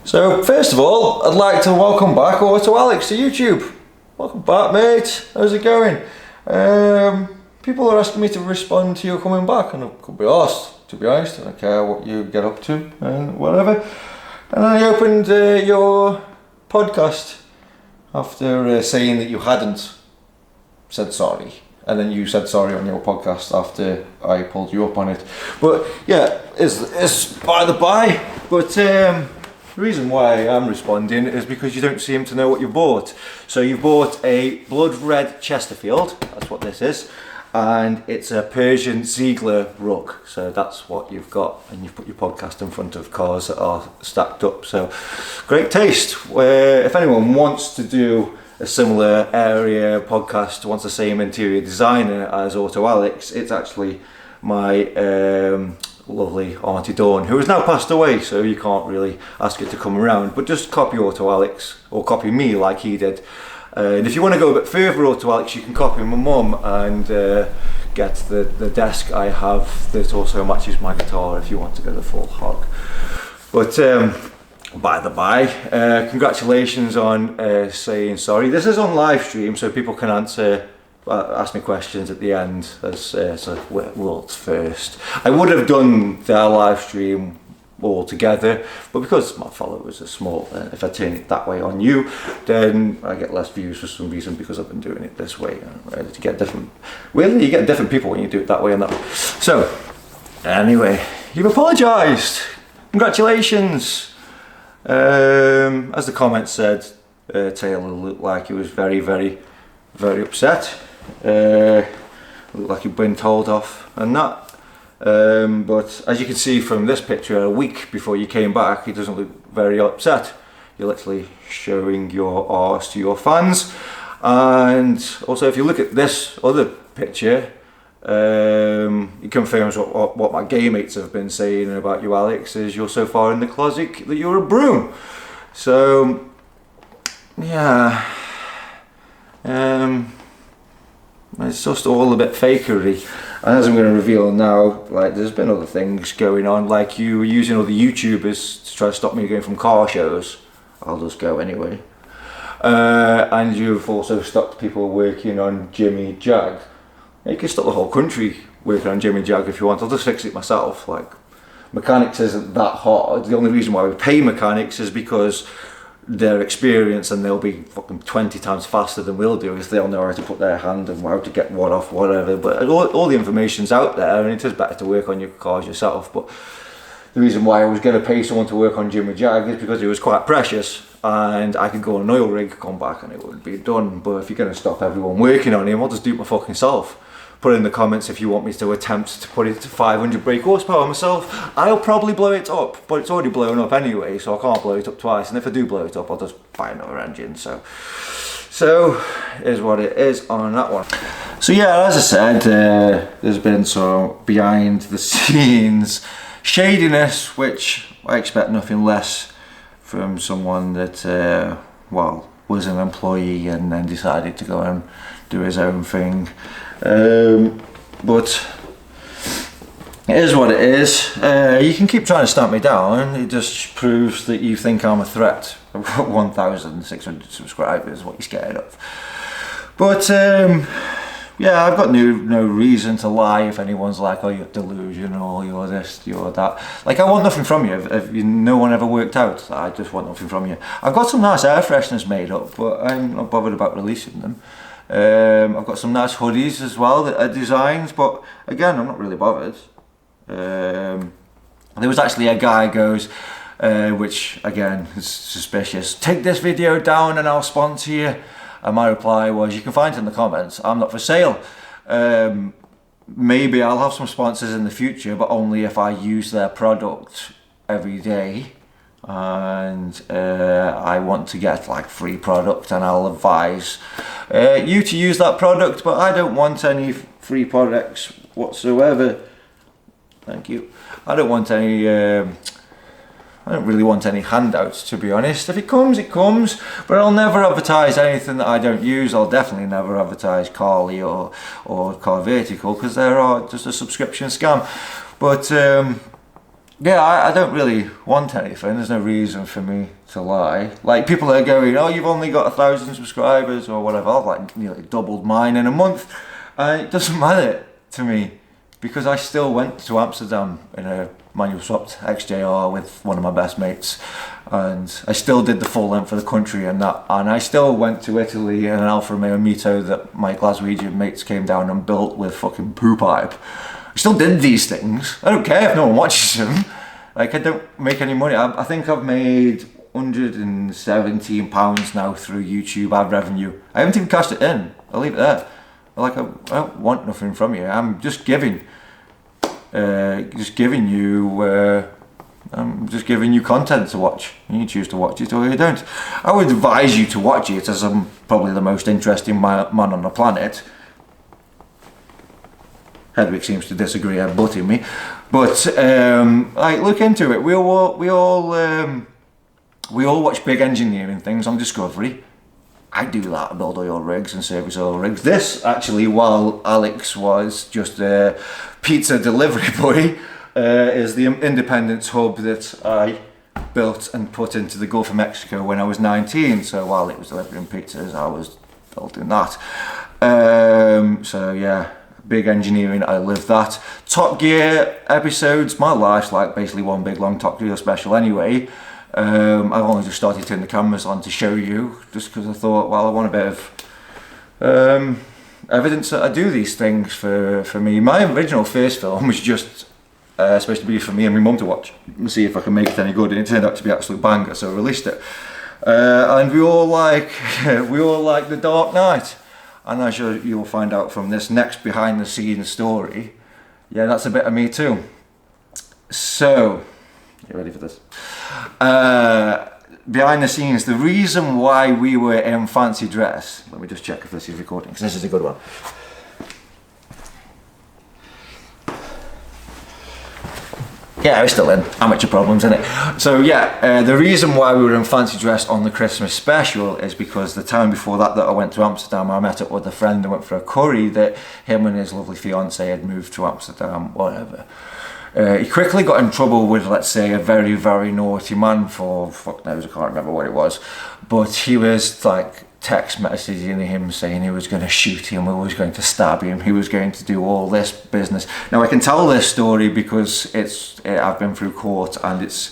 So first of all, I'd like to welcome back Auto Alex to YouTube. Welcome back, mate. How's it going? People are asking me to respond to you coming back, and I could be asked, to be honest. I don't care what you get up to and whatever. And I opened your podcast after saying that you hadn't said sorry. And then you said sorry on your podcast after I pulled you up on it. But yeah, it's by the by. But the reason why I'm responding is because you don't seem to know what you bought. So you bought a blood red Chesterfield, that's what this is, and it's a Persian Ziegler rug. So that's what you've got, and you've put your podcast in front of cars that are stacked up. So great taste. If anyone wants to do a similar area podcast, wants the same interior designer as Auto Alex, it's actually my lovely Auntie Dawn, who has now passed away, so you can't really ask her to come around, but just copy Auto Alex, or copy me like he did. And if you want to go a bit further, Auto Alex, you can copy my mum and get the desk I have that also matches my guitar if you want to go the full hog. But by the by, congratulations on saying sorry. This is on live stream, so people can ask me questions at the end as world's first. I would have done their live stream all together, but because my followers are small, if I turn it that way on you, then I get less views for some reason, because I've been doing it this way. To get different, weirdly, you get different people when you do it that way and that way. So anyway, you've apologised. Congratulations. As the comment said, Taylor looked like he was very, very, very upset. Looked like he'd been told off and that. But as you can see from this picture, a week before you came back, he doesn't look very upset. You're literally showing your arse to your fans. And also, if you look at this other picture, it confirms what my game mates have been saying about you, Alex, is you're so far in the closet that you're a broom. So yeah, it's just all a bit fakery. And as I'm going to reveal now, like, there's been other things going on, like you were using other YouTubers to try to stop me going from car shows. I'll just go anyway. And you've also stopped people working on Jimmy Jag. You can stop the whole country working on Jimmy Jag if you want. I'll just fix it myself. Like, mechanics isn't that hard. The only reason why we pay mechanics is because they're experienced, and they'll be fucking 20 times faster than we'll do, because they'll know how to put their hand and how to get what off, whatever. But all the information's out there, and it is better to work on your cars yourself. But the reason why I was going to pay someone to work on Jimmy Jag is because it was quite precious, and I could go on an oil rig, come back, and it would be done. But if you're going to stop everyone working on him, I'll just do it my fucking self. Put in the comments if you want me to attempt to put it to 500 brake horsepower myself. I'll probably blow it up, but it's already blown up anyway, so I can't blow it up twice. And if I do blow it up, I'll just buy another engine. So is what it is on that one. So yeah, as I said, there's been some behind the scenes shadiness, which I expect nothing less from someone that was an employee and then decided to go and do his own thing. But it is what it is. You can keep trying to stamp me down. It just proves that you think I'm a threat. I've got 1,600 subscribers. What you're scared of? But yeah, I've got no reason to lie if anyone's like, oh, you're delusional, you're this, you're that. Like, I want nothing from you. If no one ever worked out, I just want nothing from you. I've got some nice air fresheners made up, but I'm not bothered about releasing them. I've got some nice hoodies as well that are designs, but again, I'm not really bothered. There was actually a guy goes, which again is suspicious, take this video down and I'll sponsor you. And my reply was, you can find it in the comments, I'm not for sale. Maybe I'll have some sponsors in the future, but only if I use their product every day. And I want to get like free product, and I'll advise you to use that product, but I don't want any free products whatsoever. Thank you. I don't want any I don't really want any handouts, to be honest. If it comes, it comes, but I'll never advertise anything that I don't use. I'll definitely never advertise Carly or Car Vertical, because they're just a subscription scam. But yeah, I don't really want anything. There's no reason for me to lie. Like, people are going, oh, you've only got 1,000 subscribers or whatever. I've like nearly doubled mine in a month. And it doesn't matter to me, because I still went to Amsterdam in a manual swapped XJR with one of my best mates, and I still did the full length of the country and that, and I still went to Italy in an Alfa Romeo Mito that my Glaswegian mates came down and built with fucking poo pipe. I still did these things. I don't care if no one watches them. Like, I don't make any money. I think I've made £117 now through YouTube ad revenue. I haven't even cashed it in. I'll leave it there. Like, I don't want nothing from you. I'm just giving you content to watch. You choose to watch it or you don't. I would advise you to watch it, as I'm probably the most interesting man on the planet. Hedwig seems to disagree, butting me, but like, look into it. We all watch big engineering things on Discovery. I do that, I build oil rigs and service oil rigs. This, actually, while Alex was just a pizza delivery boy, is the Independence hub that I built and put into the Gulf of Mexico when I was 19. So while it was delivering pizzas, I was building that. So yeah, big engineering, I live that. Top Gear episodes, my life's like basically one big long Top Gear special anyway. I've only just started turning the cameras on to show you, just because I thought, well, I want a bit of evidence that I do these things for me. My original first film was just supposed to be for me and my mum to watch and see if I can make it any good, and it turned out to be an absolute banger, so I released it. And we all like The Dark Knight, and as you'll find out from this next behind the scenes story, yeah, that's a bit of me too. So, you ready for this? Behind the scenes, the reason why we were in fancy dress, let me just check if this is recording, because this is a good one. Yeah, we're still in. Amateur problems, innit? So yeah, the reason why we were in fancy dress on the Christmas special is because the time before that I went to Amsterdam, I met up with a friend and went for a curry that him and his lovely fiancée had moved to Amsterdam, whatever. He quickly got in trouble with, let's say, a very, very naughty man for, fuck knows, I can't remember what it was. But he was like text messaging him saying he was going to shoot him, he was going to stab him, he was going to do all this business. Now I can tell this story because I've been through court and it's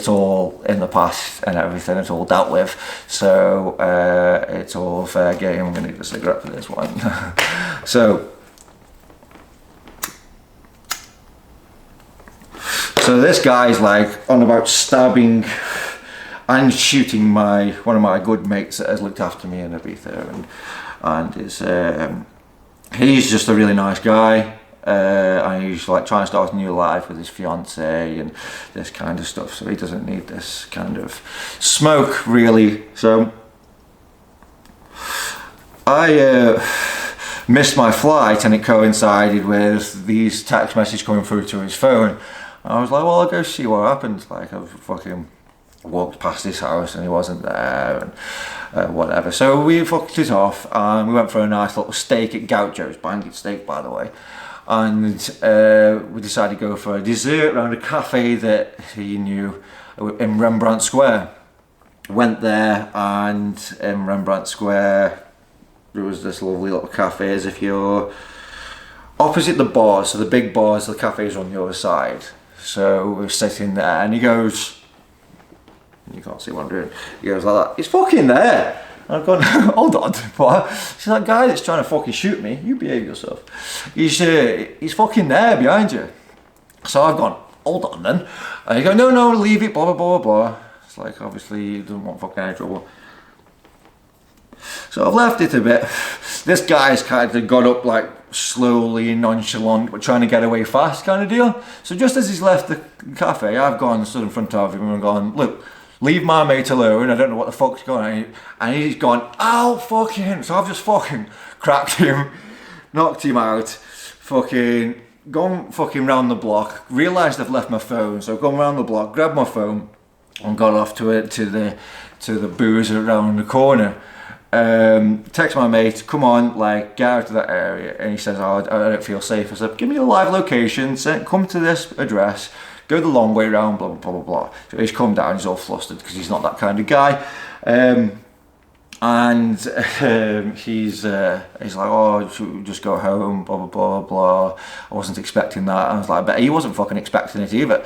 all in the past and everything, it's all dealt with. So it's all fair game. I'm going to need a cigarette for this one. So this guy's like on about stabbing and shooting one of my good mates that has looked after me and everything, and he's just a really nice guy, and he's like trying to start a new life with his fiancée and this kind of stuff, so he doesn't need this kind of smoke really. So I missed my flight and it coincided with these text messages coming through to his phone. I was like, well, I'll go see what happens. Like, I fucking walked past his house and he wasn't there and whatever. So we fucked it off and we went for a nice little steak at Gaucho's, banging steak by the way. And we decided to go for a dessert around a cafe that he knew in Rembrandt Square. Went there, and in Rembrandt Square there was this lovely little cafe, as if you're opposite the bars, so the big bars, the cafes on the other side. So we're sitting there and he goes, you can't see what I'm doing, he goes like that, he's fucking there. And I've gone, hold on, what? She's like, guy that's trying to fucking shoot me, you behave yourself. He's fucking there behind you. So I've gone, hold on then. And he goes, no, leave it, blah, blah, blah, blah. It's like, obviously he doesn't want fucking any trouble. So I've left it a bit. This guy's kind of got up like slowly, nonchalant, but trying to get away fast kind of deal. So just as he's left the cafe, I've gone and stood in front of him and gone, look, leave my mate alone, I don't know what the fuck's going on. And he's gone, ow, fucking. So I've just fucking cracked him, knocked him out, fucking gone fucking round the block, realised I've left my phone, so I've gone round the block, grabbed my phone and got off to the booze around the corner. Text my mate, come on, like, get out of that area, and he says, oh, I don't feel safe. I said, give me a live location, come to this address, go the long way round, blah, blah, blah, blah, blah. So he's come down, he's all flustered because he's not that kind of guy. He's like, oh, should we just go home, blah, blah, blah, blah. I wasn't expecting that. I was like, but he wasn't fucking expecting it either.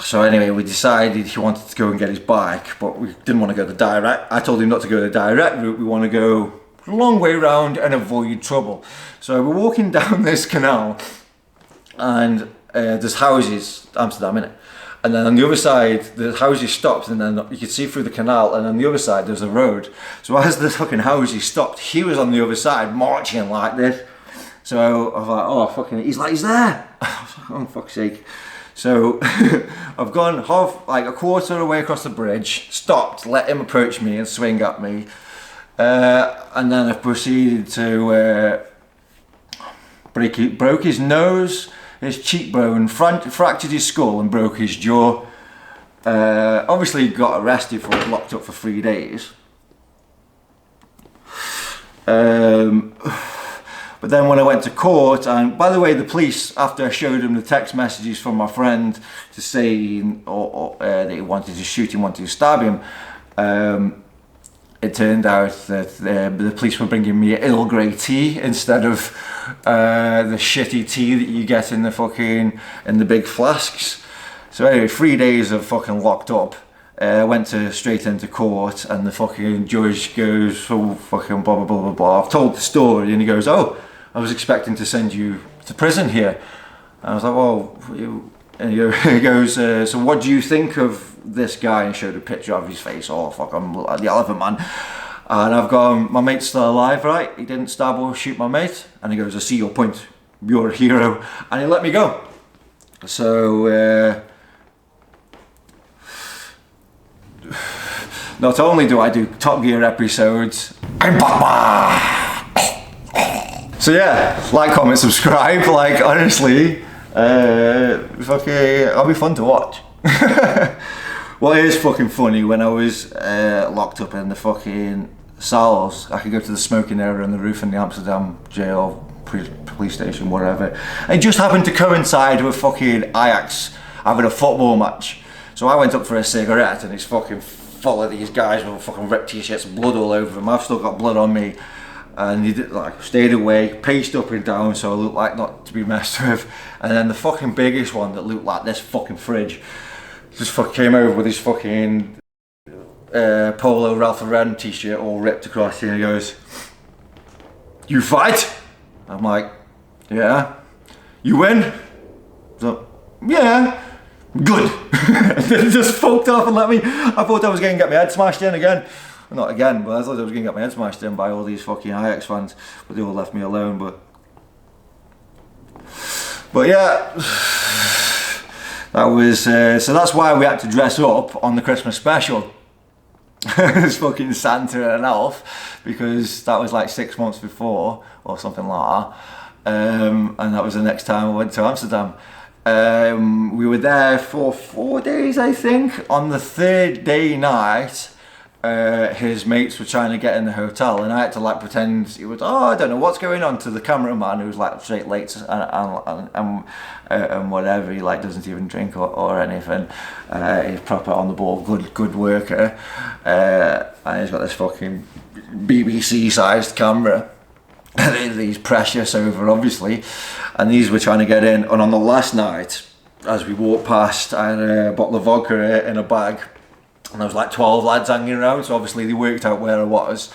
So anyway, we decided he wanted to go and get his bike, but we didn't want to go the direct. I told him not to go the direct route. We want to go a long way round and avoid trouble. So we're walking down this canal, and there's houses, Amsterdam, innit? And then on the other side, the houses stopped, and then you could see through the canal, and on the other side there's a road. So as the fucking houses stopped, he was on the other side marching like this. So I was like, oh fucking, he's like, he's there. I was like, oh fuck's sake. So I've gone like a quarter away across the bridge, stopped, let him approach me and swing at me, and then I've proceeded to broke his nose, his cheekbone, fractured his skull and broke his jaw. Obviously got arrested for it, locked up for 3 days. But then when I went to court, and by the way, the police, after I showed them the text messages from my friend to say that he wanted to shoot him, wanted to stab him, it turned out that the police were bringing me Earl Grey tea instead of the shitty tea that you get in the big flasks. So anyway, 3 days of fucking locked up. Went straight into court, and the fucking judge goes, so fucking blah blah blah blah blah. I've told the story, and he goes, oh, I was expecting to send you to prison here. And I was like, well, and he goes, so what do you think of this guy? And showed a picture of his face. Oh fuck, I'm the Elephant Man. And I've gone, my mate's still alive, right? He didn't stab or shoot my mate. And he goes, I see your point. You're a hero. And he let me go. So not only do I do Top Gear episodes, I'm Batman! So yeah, like, comment, subscribe, like, honestly, I'll be fun to watch. Well, it is fucking funny, when I was locked up in the fucking cells, I could go to the smoking area on the roof in the Amsterdam jail, police station, whatever. It just happened to coincide with fucking Ajax having a football match. So I went up for a cigarette, and it's fucking full of these guys with fucking ripped t-shirts, blood all over them. I've still got blood on me. And he did, like, stayed away, paced up and down, so I looked like not to be messed with. And then the fucking biggest one that looked like this fucking fridge just came over with his fucking polo Ralph Lauren t-shirt all ripped across here, and he goes, you fight? I'm like, yeah. You win? So, yeah. Good. Then he just fucked off and let me. I thought I was going to get my head smashed in again. Not again, but I thought I was going to get my head smashed in by all these fucking Ajax fans, but they all left me alone. But yeah, that was so that's why we had to dress up on the Christmas special as fucking Santa and an elf, because that was like 6 months before or something like that, and that was the next time I went to Amsterdam. We were there for 4 days, I think. On the 3rd day night, his mates were trying to get in the hotel, and I had to like pretend it was, oh, I don't know what's going on, to the cameraman who was like straight late and whatever. He like doesn't even drink or anything. He's proper on the ball, good worker, and he's got this fucking BBC sized camera. He's precious over, obviously, and these were trying to get in. And on the last night, as we walked past, I had a bottle of vodka in a bag, and there was like 12 lads hanging around, so obviously they worked out where I was,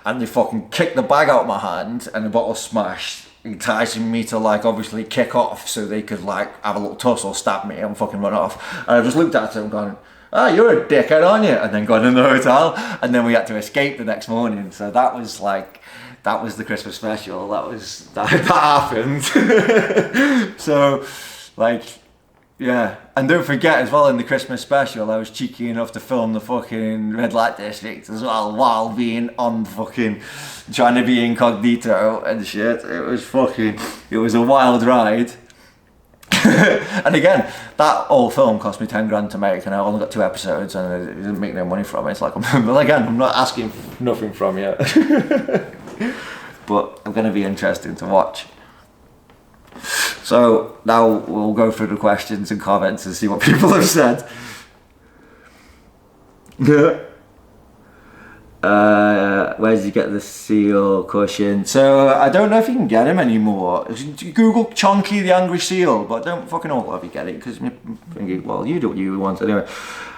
and they fucking kicked the bag out of my hand, and the bottle smashed, enticing me to like obviously kick off so they could like have a little tussle, stab me and fucking run off. And I just looked at them going, ah, you're a dickhead, aren't you? And then got in the hotel, and then we had to escape the next morning. So that was the Christmas special. That happened. So like, yeah. And don't forget as well, in the Christmas special, I was cheeky enough to film the fucking red light district as well, while being on fucking, trying to be incognito and shit. It was a wild ride. And again, that whole film cost me 10 grand to make, and I only got 2 episodes, and I didn't make no money from it. It's like, well, again, I'm not asking nothing from you. But I'm going to be interesting to watch. So now we'll go through the questions and comments and see what people have said. Where did you get the seal cushion? So I don't know if you can get him anymore. Google Chonky the Angry Seal, but I don't fucking know if you get it because well, you do what you want anyway.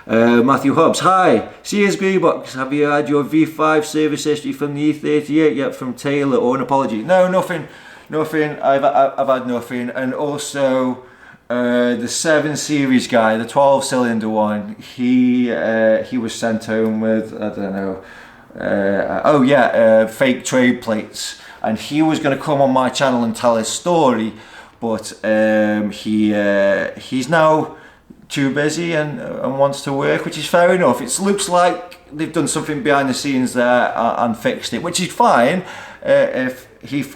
Matthew Hobbs, hi, CSB Box, have you had your V5 service history from the E38 yet from Taylor, or an apology? No, nothing. I've had nothing. And also the 7 Series guy, the 12-cylinder one, he was sent home with, I don't know, fake trade plates, and he was going to come on my channel and tell his story, but he's now too busy and wants to work, which is fair enough. It looks like they've done something behind the scenes there and fixed it, which is fine if he's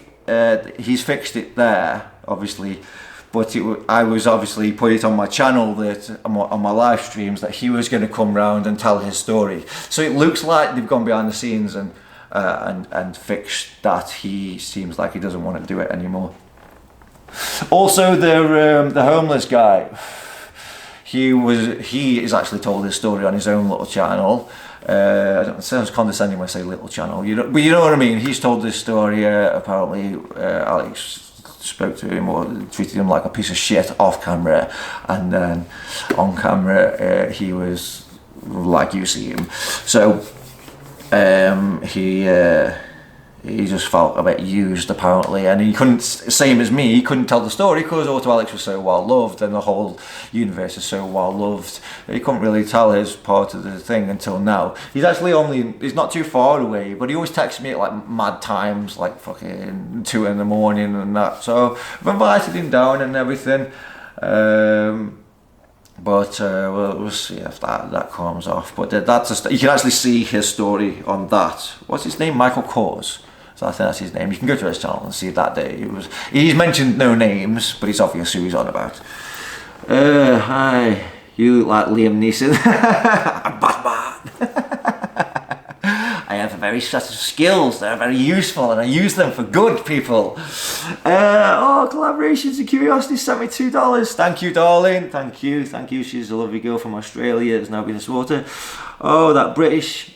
fixed it there, obviously. But I was obviously put it on my channel that on my live streams that he was going to come round and tell his story. So it looks like they've gone behind the scenes and fixed that. He seems like he doesn't want to do it anymore. Also, the homeless guy. He has actually told his story on his own little channel. It sounds condescending when I say little channel, but you know what I mean. He's told this story. Apparently, Alex spoke to him or treated him like a piece of shit off camera, and then on camera he was like you see him. So he just felt a bit used apparently, and he couldn't, same as me, he couldn't tell the story because Auto Alex was so well loved and the whole universe is so well loved. He couldn't really tell his part of the thing until now. He's actually he's not too far away, but he always texts me at like mad times, like fucking 2 in the morning and that. So I've invited him down and everything. But we'll see if that comes off. But that's you can actually see his story on that. What's his name? Michael Kors. So I think that's his name. You can go to his channel and see that day. He's mentioned no names, but it's obvious who he's on about. Hi, you look like Liam Neeson. I'm Batman. I have very set of skills that are very useful, and I use them for good, people. Collaborations and Curiosity sent me $2. Thank you, darling. Thank you. She's a lovely girl from Australia. Has now been a supporter. Oh, that British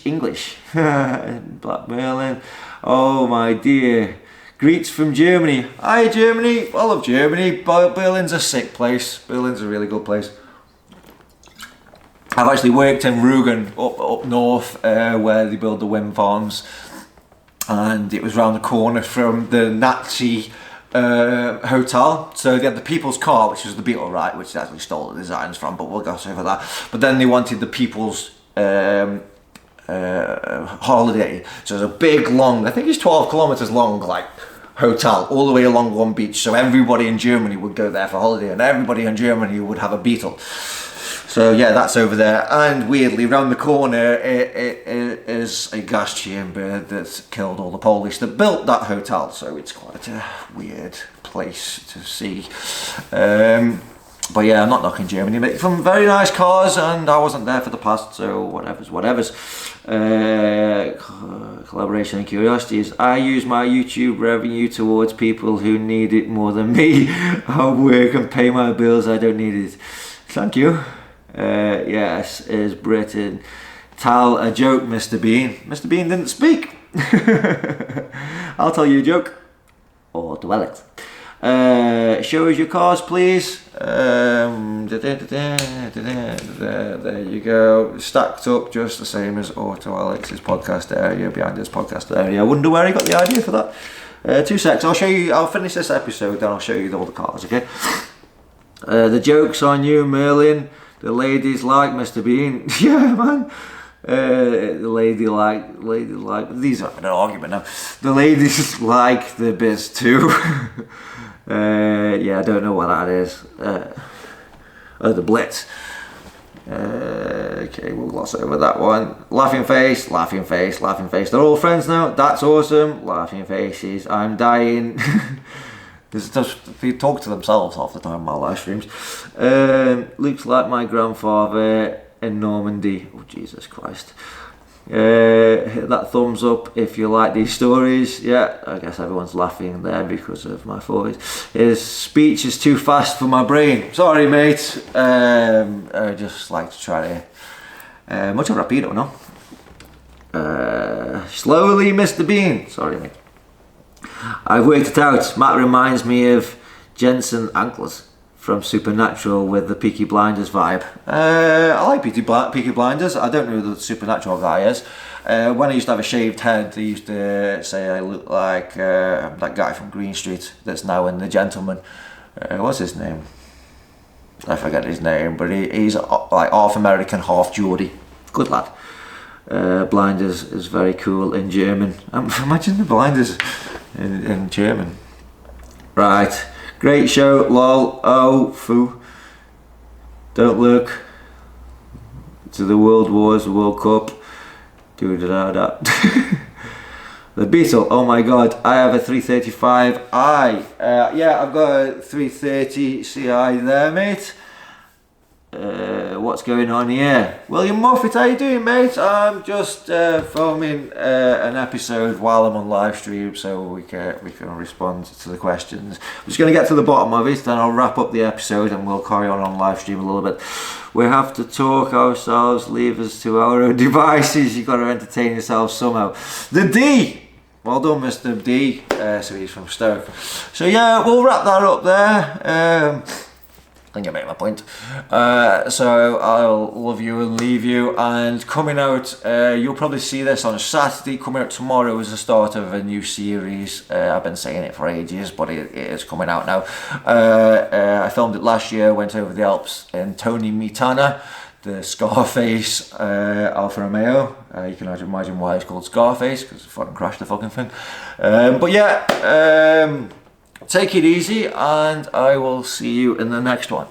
English. Black Merlin. Oh, my dear. Greets from Germany. Hi, Germany. I love Germany. Berlin's a sick place. Berlin's a really good place. I've actually worked in Rügen up north where they build the wind farms, and it was round the corner from the Nazi hotel. So they had the People's Car, which was the Beetle, right, which they actually stole the designs from, but we'll go over that. But then they wanted the People's holiday. So it was a big, long, I think it's 12 kilometers long, like hotel all the way along one beach. So everybody in Germany would go there for holiday, and everybody in Germany would have a Beetle. So yeah, that's over there, and weirdly round the corner it is a gas chamber that killed all the Polish that built that hotel, so it's quite a weird place to see. But yeah, I'm not knocking Germany, but from very nice cars, and I wasn't there for the past, so whatever's. Collaboration and Curiosities. I use my YouTube revenue towards people who need it more than me. I work and pay my bills, I don't need it. Thank you. Yes, is Britain. Tell a joke, Mr. Bean. Mr. Bean didn't speak. I'll tell you a joke. Or dwell it. Show us your cars, please. There you go. Stacked up just the same as Auto Alex's podcast area, behind his podcast area. I wonder where he got the idea for that. 2 secs. I'll show you. I'll finish this episode, then I'll show you all the cars, okay? The joke's on you, Merlin. The ladies like Mr. Bean. Yeah, man. The lady like. These are an argument now. The ladies like the biz too. Yeah, I don't know what that is. The Blitz. Okay, we'll gloss over that one. Laughing face. They're all friends now. That's awesome. Laughing faces. I'm dying. They talk to themselves half the time in my live streams. Looks like my grandfather in Normandy. Oh, Jesus Christ. Hit that thumbs up if you like these stories. Yeah, I guess everyone's laughing there because of my voice. His speech is too fast for my brain. Sorry, mate. I just like to try to mucho rapido, no? Slowly, Mr. Bean. Sorry, mate. I've worked it out. Matt reminds me of Jensen Ankles from Supernatural with the Peaky Blinders vibe. I like Peaky Blinders. I don't know who the Supernatural guy is. When I used to have a shaved head, they used to say I look like that guy from Green Street that's now in The Gentleman. What's his name? I forget his name, but he's like half American, half Geordie. Good lad. Blinders is very cool in German. Imagine the Blinders in German. Right. Great show, lol, oh, foo. Don't look to the World Wars, the World Cup. Do da da. The Beetle, oh my god, I have a 335i. Yeah, I've got a 330 Ci there, mate. What's going on here? William Muffet, how you doing, mate? I'm just filming an episode while I'm on live stream, so we can respond to the questions. I'm just going to get to the bottom of it, then I'll wrap up the episode and we'll carry on live stream a little bit. We have to talk ourselves, leave us to our own devices. You've got to entertain yourself somehow. The D! Well done, Mr. D. So he's from Stoke. So yeah, we'll wrap that up there. I think I made my point. So I'll love you and leave you. And coming out, you'll probably see this on a Saturday. Coming out tomorrow is the start of a new series. I've been saying it for ages, but it is coming out now. I filmed it last year, went over the Alps in Tony Mitana, the Scarface Alfa Romeo. You can imagine why it's called Scarface, because it fucking crashed the fucking thing. But yeah, take it easy, and I will see you in the next one.